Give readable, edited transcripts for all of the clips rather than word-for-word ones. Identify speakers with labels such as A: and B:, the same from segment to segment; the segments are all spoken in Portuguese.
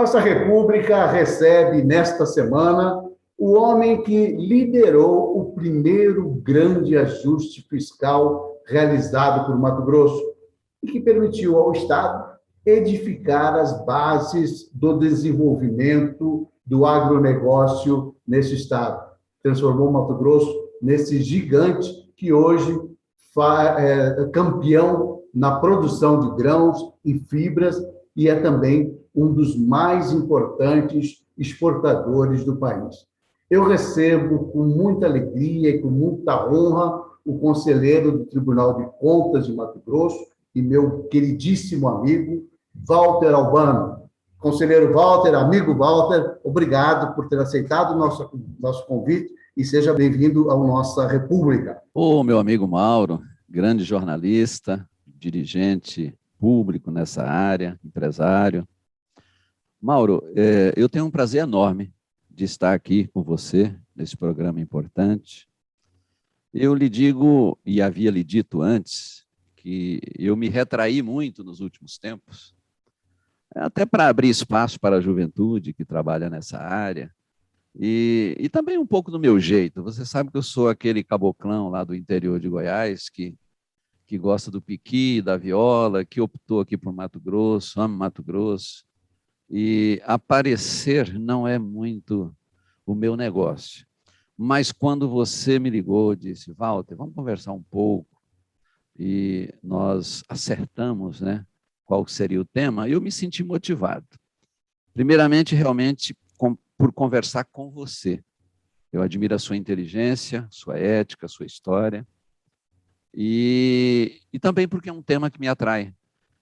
A: Nossa República recebe, nesta semana, o homem que liderou o primeiro grande ajuste fiscal realizado por Mato Grosso e que permitiu ao Estado edificar as bases do desenvolvimento do agronegócio nesse Estado. Transformou Mato Grosso nesse gigante que hoje é campeão na produção de grãos e fibras e é também um dos mais importantes exportadores do país. Eu recebo com muita alegria e com muita honra o conselheiro do Tribunal de Contas de Mato Grosso e meu queridíssimo amigo, Walter Albano. Conselheiro Walter, amigo Walter, obrigado por ter aceitado o nosso convite e seja bem-vindo à nossa República.
B: Meu amigo Mauro, grande jornalista, dirigente público nessa área, empresário. Mauro, eu tenho um prazer enorme de estar aqui com você, nesse programa importante. Eu lhe digo, e havia lhe dito antes, que eu me retraí muito nos últimos tempos, até para abrir espaço para a juventude que trabalha nessa área, e também um pouco do meu jeito. Você sabe que eu sou aquele caboclão lá do interior de Goiás, que gosta do piqui, da viola, que optou aqui por Mato Grosso, ama Mato Grosso, e aparecer não é muito o meu negócio. Mas quando você me ligou, disse, Walter, vamos conversar um pouco, e nós acertamos, né, qual seria o tema, eu me senti motivado. Primeiramente, realmente, por conversar com você. Eu admiro a sua inteligência, sua ética, sua história, e também porque é um tema que me atrai.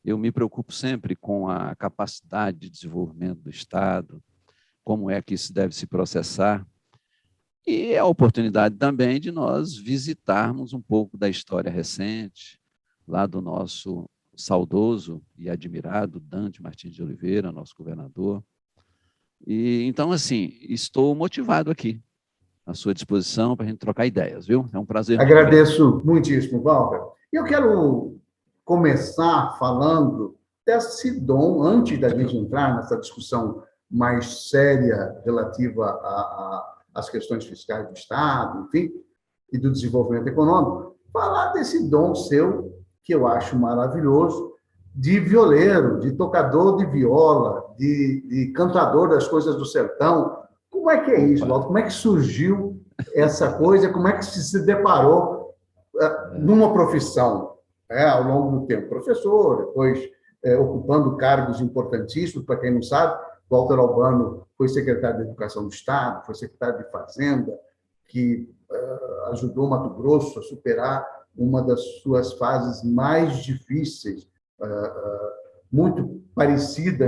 B: Eu me preocupo sempre com a capacidade de desenvolvimento do Estado, como é que isso deve se processar, e é a oportunidade também de nós visitarmos um pouco da história recente, lá do nosso saudoso e admirado Dante Martins de Oliveira, nosso governador. E então, assim, estou motivado aqui, à sua disposição para a gente trocar ideias, viu? É um prazer.
A: Agradeço muitíssimo, Walter. Eu quero começar falando desse dom, antes da gente entrar nessa discussão mais séria relativa às questões fiscais do Estado, enfim, e do desenvolvimento econômico, falar desse dom seu, que eu acho maravilhoso, de violeiro, de tocador de viola, de cantador das coisas do sertão. Como é que é isso, Walter? Como é que surgiu essa coisa? Como é que se deparou numa profissão ao longo do tempo? Professor, depois ocupando cargos importantíssimos, para quem não sabe, Walter Albano foi secretário de Educação do Estado, foi secretário de Fazenda, que ajudou Mato Grosso a superar uma das suas fases mais difíceis, muito parecida,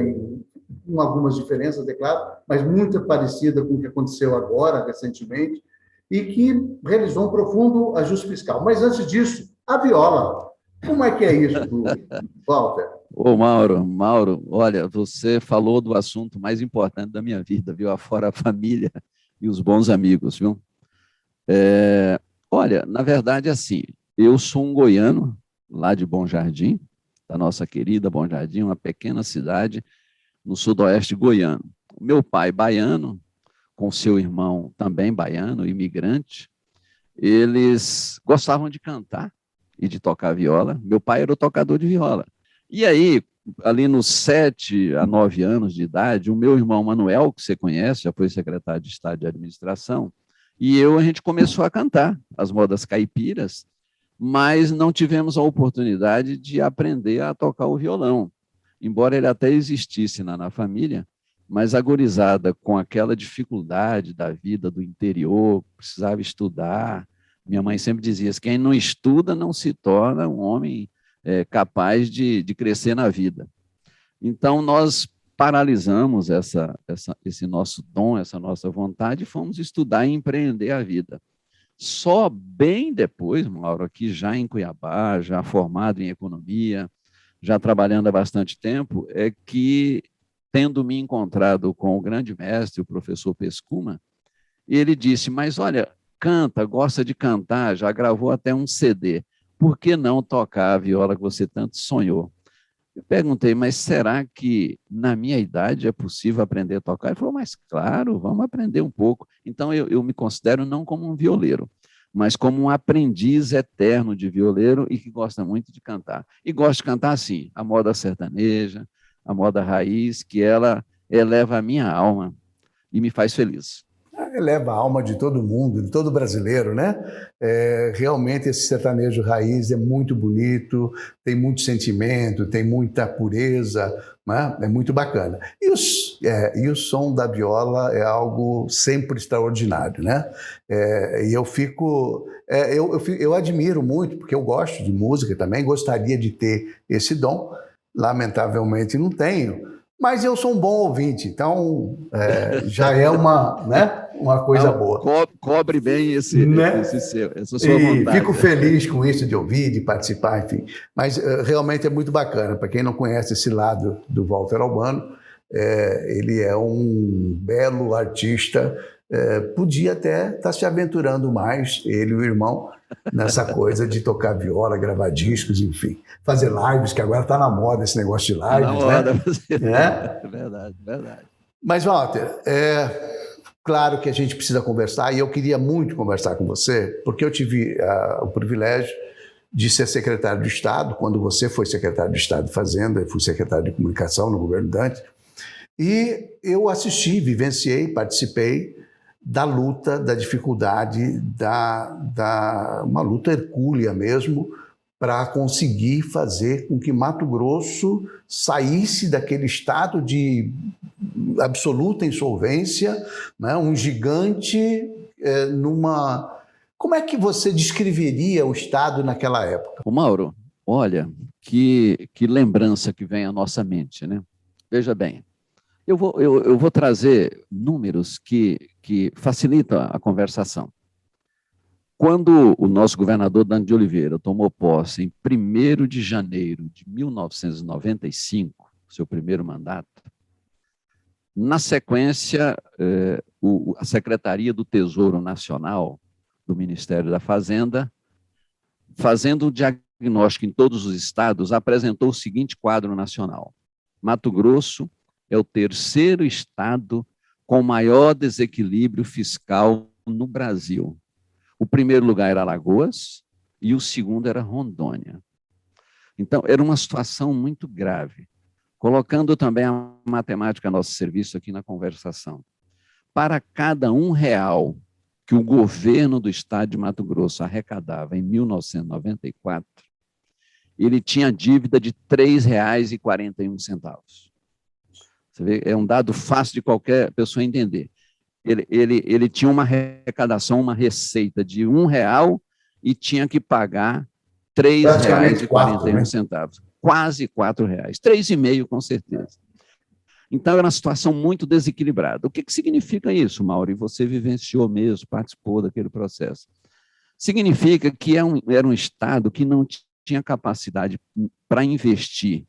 A: com algumas diferenças, é claro, mas muito parecida com o que aconteceu agora, recentemente, e que realizou um profundo ajuste fiscal. Mas, antes disso, a viola. Como é que é isso, Walter?
B: Mauro, olha, você falou do assunto mais importante da minha vida, viu? Afora a família e os bons amigos, viu? Olha, na verdade, assim, eu sou um goiano, lá de Bom Jardim, da nossa querida Bom Jardim, uma pequena cidade no sudoeste goiano. O meu pai, baiano, com seu irmão também baiano, imigrante, eles gostavam de cantar e de tocar viola. Meu pai era o tocador de viola. E aí, ali nos 7 a 9 anos de idade, o meu irmão Manuel, que você conhece, já foi secretário de Estado de Administração, e a gente começou a cantar as modas caipiras, mas não tivemos a oportunidade de aprender a tocar o violão. Embora ele até existisse na família, mas a gurizada, com aquela dificuldade da vida do interior, precisava estudar. Minha mãe sempre dizia que quem não estuda não se torna um homem capaz de crescer na vida. Então, nós paralisamos esse nosso dom, essa nossa vontade, e fomos estudar e empreender a vida. Só bem depois, Mauro, aqui já em Cuiabá, já formado em economia, já trabalhando há bastante tempo, é que, tendo me encontrado com o grande mestre, o professor Pescuma, ele disse, mas olha, canta, gosta de cantar, já gravou até um CD, por que não tocar a viola que você tanto sonhou? Eu perguntei, mas será que na minha idade é possível aprender a tocar? Ele falou, mas claro, vamos aprender um pouco. Então, eu me considero não como um violeiro, mas como um aprendiz eterno de violeiro e que gosta muito de cantar. E gosto de cantar assim, a moda sertaneja, a moda raiz, que ela eleva a minha alma e me faz feliz.
C: Eleva a alma de todo mundo, de todo brasileiro, né? Realmente esse sertanejo raiz é muito bonito, tem muito sentimento, tem muita pureza, né? É muito bacana. E o som da viola é algo sempre extraordinário, né? E eu admiro muito, porque eu gosto de música também, gostaria de ter esse dom, lamentavelmente não tenho. Mas eu sou um bom ouvinte, então já é uma coisa boa.
B: Cobre bem essa sua vontade.
C: Fico feliz com isso de ouvir, de participar, enfim. Mas realmente é muito bacana. Para quem não conhece esse lado do Walter Albano, ele é um belo artista. Podia até estar se aventurando mais, ele e o irmão, nessa coisa de tocar viola, gravar discos, enfim. Fazer lives, que agora está na moda esse negócio de lives,
B: na moda,
C: né?
B: Verdade, verdade.
C: Mas, Walter, claro que a gente precisa conversar, e eu queria muito conversar com você, porque eu tive o privilégio de ser secretário de Estado, quando você foi secretário de Estado de Fazenda, eu fui secretário de Comunicação no governo Dante, e eu assisti, vivenciei, participei da luta, da dificuldade, uma luta hercúlea mesmo, para conseguir fazer com que Mato Grosso saísse daquele estado de absoluta insolvência, né? Um gigante numa... Como é que você descreveria o estado naquela época?
B: Ô Mauro, olha, que lembrança que vem à nossa mente, né? Veja bem, eu vou trazer números que facilitam a conversação. Quando o nosso governador Dante de Oliveira tomou posse em 1º de janeiro de 1995, seu primeiro mandato, na sequência, a Secretaria do Tesouro Nacional do Ministério da Fazenda, fazendo o diagnóstico em todos os estados, apresentou o seguinte quadro nacional: Mato Grosso é o 3º estado com maior desequilíbrio fiscal no Brasil. O primeiro lugar era Alagoas e o segundo era Rondônia. Então, era uma situação muito grave. Colocando também a matemática a nosso serviço aqui na conversação. Para cada R$1 que o governo do estado de Mato Grosso arrecadava em 1994, ele tinha dívida de R$3,41. Você vê, é um dado fácil de qualquer pessoa entender. Ele tinha uma arrecadação, uma receita de R$1 e tinha que pagar R$3,41. Quase R$4, 3,5 com certeza. Então, era uma situação muito desequilibrada. O que significa isso, Mauro? E você vivenciou mesmo, participou daquele processo. Significa que era um Estado que não tinha capacidade para investir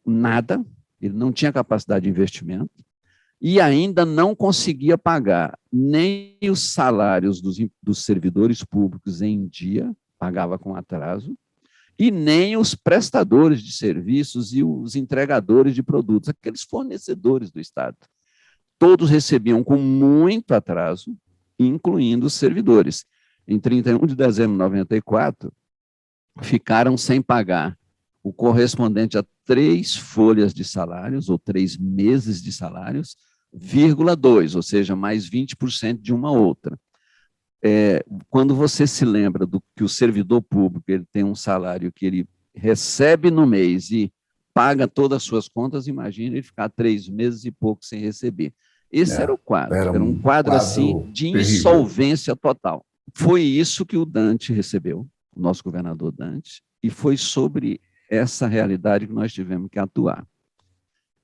B: nada, ele não tinha capacidade de investimento, e ainda não conseguia pagar nem os salários dos servidores públicos em dia, pagava com atraso, e nem os prestadores de serviços e os entregadores de produtos, aqueles fornecedores do Estado. Todos recebiam com muito atraso, incluindo os servidores. Em 31 de dezembro de 94, ficaram sem pagar o correspondente a 3 folhas de salários, ou 3 meses de salários, 2, ou seja, mais 20% de uma outra. Quando você se lembra do que o servidor público ele tem um salário que ele recebe no mês e paga todas as suas contas, imagina ele ficar 3 meses e pouco sem receber. Esse era o quadro, era um quadro assim de insolvência total. Foi isso que o Dante recebeu, o nosso governador Dante, e foi sobre essa realidade que nós tivemos que atuar.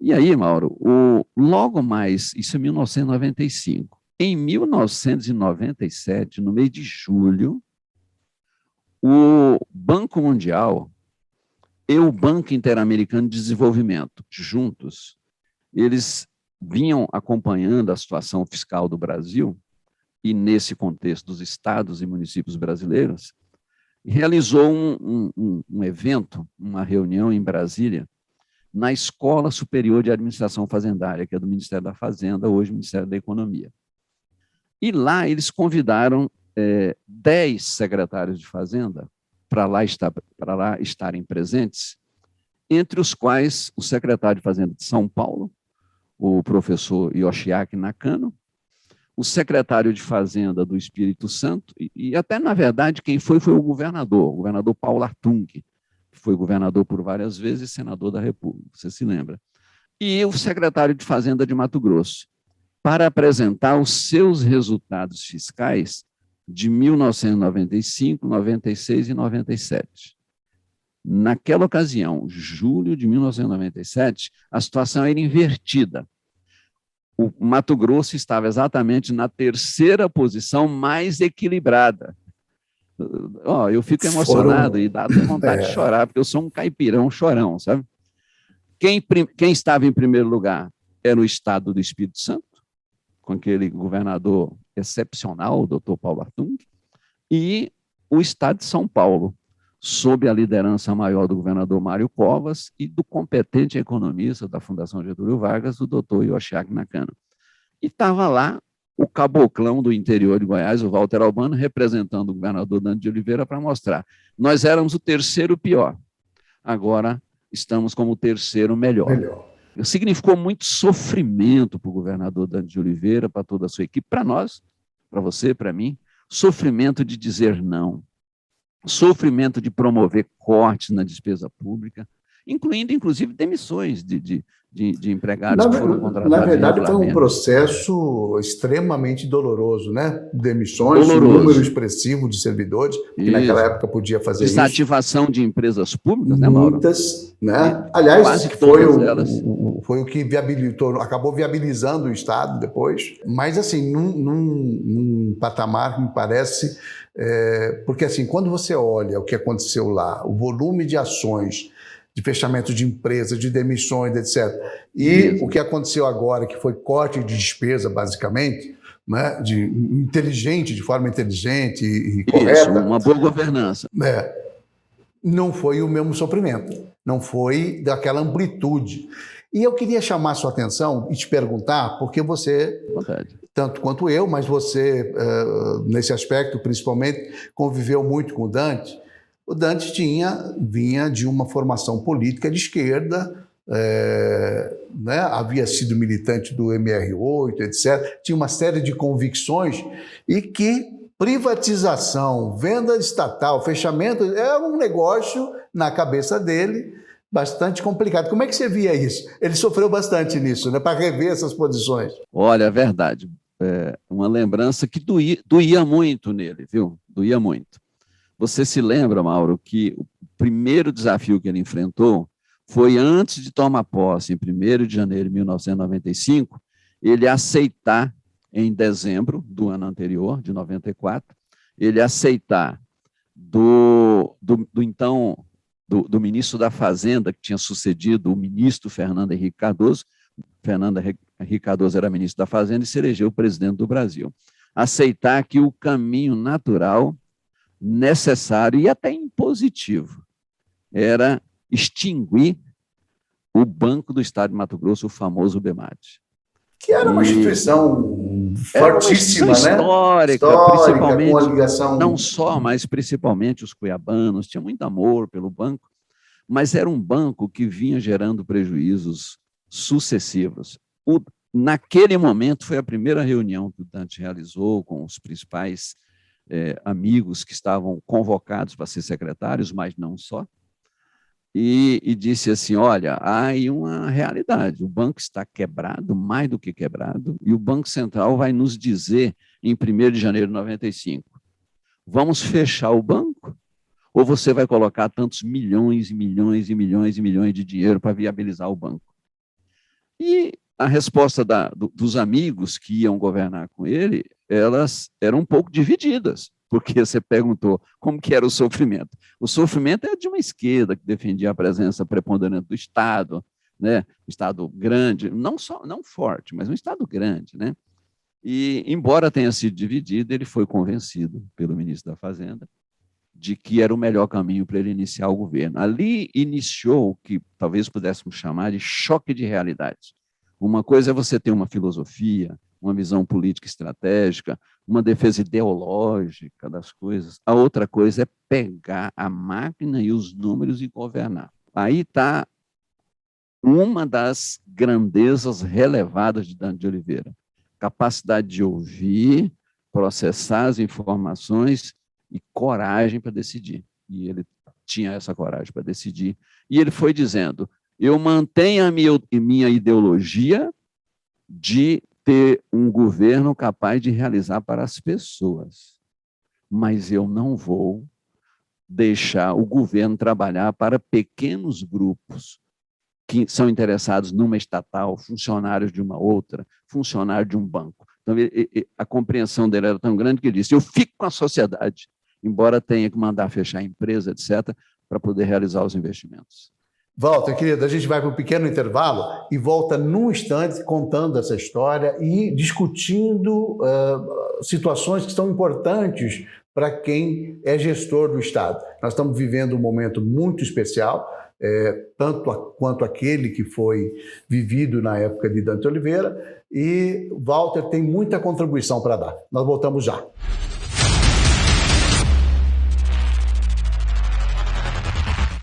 B: E aí, Mauro, logo mais, isso é 1995, em 1997, no mês de julho, o Banco Mundial e o Banco Interamericano de Desenvolvimento, juntos, eles vinham acompanhando a situação fiscal do Brasil, e nesse contexto dos estados e municípios brasileiros, realizou um evento, uma reunião em Brasília, na Escola Superior de Administração Fazendária, que é do Ministério da Fazenda, hoje Ministério da Economia. E lá eles convidaram 10 secretários de Fazenda para lá estarem presentes, entre os quais o secretário de Fazenda de São Paulo, o professor Yoshiaki Nakano, o secretário de Fazenda do Espírito Santo, e até, na verdade, quem foi o governador Paulo Artung, que foi governador por várias vezes e senador da República, você se lembra. E o secretário de Fazenda de Mato Grosso, para apresentar os seus resultados fiscais de 1995, 96 e 97. Naquela ocasião, julho de 1997, a situação era invertida. O Mato Grosso estava exatamente na terceira posição mais equilibrada. Eu fico emocionado e dá vontade de chorar, porque eu sou um caipirão chorão, sabe? Quem estava em primeiro lugar era o estado do Espírito Santo, com aquele governador excepcional, o doutor Paulo Artung, e o estado de São Paulo, sob a liderança maior do governador Mário Covas e do competente economista da Fundação Getúlio Vargas, o doutor Yoshiaki Nakano. E estava lá o caboclão do interior de Goiás, o Walter Albano, representando o governador Dante de Oliveira para mostrar. Nós éramos o terceiro pior, agora estamos como o terceiro melhor. Significou muito sofrimento para o governador Dante de Oliveira, para toda a sua equipe, para nós, para você, para mim, sofrimento de dizer não, sofrimento de promover cortes na despesa pública, incluindo, inclusive, demissões de empregados que foram contratados.
C: Na verdade, foi um processo extremamente doloroso, né? Demissões, um número expressivo de servidores, que naquela época podia fazer isso.
B: Desativação de empresas públicas, né, Mauro?
C: Muitas, né? Aliás,
B: quase todas elas.
C: Foi o que viabilizou, acabou viabilizando o Estado depois, mas assim, num patamar que me parece, porque assim, quando você olha o que aconteceu lá, o volume de ações, de fechamento de empresas, de demissões, etc. E o que aconteceu agora, que foi corte de despesa, basicamente, né, de forma inteligente e correta.
B: Uma boa governança.
C: Não foi o mesmo sofrimento, não foi daquela amplitude. E eu queria chamar a sua atenção e te perguntar, porque você, tanto quanto eu, mas você, nesse aspecto, principalmente, conviveu muito com o Dante. O Dante vinha de uma formação política de esquerda, né? Havia sido militante do MR8, etc. Tinha uma série de convicções e que privatização, venda estatal, fechamento, era um negócio na cabeça dele bastante complicado. Como é que você via isso? Ele sofreu bastante nisso, né? Para rever essas posições.
B: Olha, é verdade. Uma lembrança que doía muito nele, viu? Doía muito. Você se lembra, Mauro, que o primeiro desafio que ele enfrentou foi antes de tomar posse, em 1º de janeiro de 1995, ele aceitar, em dezembro do ano anterior, de 94, ele aceitar do ministro da Fazenda, que tinha sucedido o ministro Fernando Henrique Cardoso. Fernando Henrique Cardoso era ministro da Fazenda e se elegeu presidente do Brasil. Aceitar que o caminho natural, necessário e até impositivo era extinguir o Banco do Estado de Mato Grosso, o famoso BEMAT.
C: Que era uma instituição fortíssima,
B: histórica,
C: né?
B: Principalmente,
C: com a ligação...
B: não só, mas principalmente os cuiabanos, tinha muito amor pelo banco, mas era um banco que vinha gerando prejuízos sucessivos. Naquele momento, foi a primeira reunião que o Dante realizou com os principais amigos que estavam convocados para ser secretários, mas não só, e disse assim, olha, há aí uma realidade, o banco está quebrado, mais do que quebrado, e o Banco Central vai nos dizer, em 1º de janeiro de 95, vamos fechar o banco, ou você vai colocar tantos milhões e milhões e milhões e milhões de dinheiro para viabilizar o banco? E a resposta dos amigos que iam governar com ele, elas eram um pouco divididas, porque você perguntou como que era o sofrimento. O sofrimento é de uma esquerda que defendia a presença preponderante do Estado, né? Um Estado grande, não forte, mas um Estado grande, né? E, embora tenha sido dividido, ele foi convencido pelo ministro da Fazenda de que era o melhor caminho para ele iniciar o governo. Ali iniciou o que talvez pudéssemos chamar de choque de realidades. Uma coisa é você ter uma filosofia, uma visão política estratégica, uma defesa ideológica das coisas. A outra coisa é pegar a máquina e os números e governar. Aí está uma das grandezas relevadas de Dante de Oliveira. Capacidade de ouvir, processar as informações e coragem para decidir. E ele tinha essa coragem para decidir. E ele foi dizendo, eu mantenho a minha ideologia de ter um governo capaz de realizar para as pessoas, mas eu não vou deixar o governo trabalhar para pequenos grupos que são interessados numa estatal, funcionários de uma outra, funcionário de um banco. Então, a compreensão dele era tão grande que ele disse, eu fico com a sociedade, embora tenha que mandar fechar a empresa, etc., para poder realizar os investimentos.
C: Walter, querido, a gente vai para um pequeno intervalo e volta num instante contando essa história e discutindo situações que são importantes para quem é gestor do Estado. Nós estamos vivendo um momento muito especial, tanto quanto aquele que foi vivido na época de Dante Oliveira, e Walter tem muita contribuição para dar. Nós voltamos já.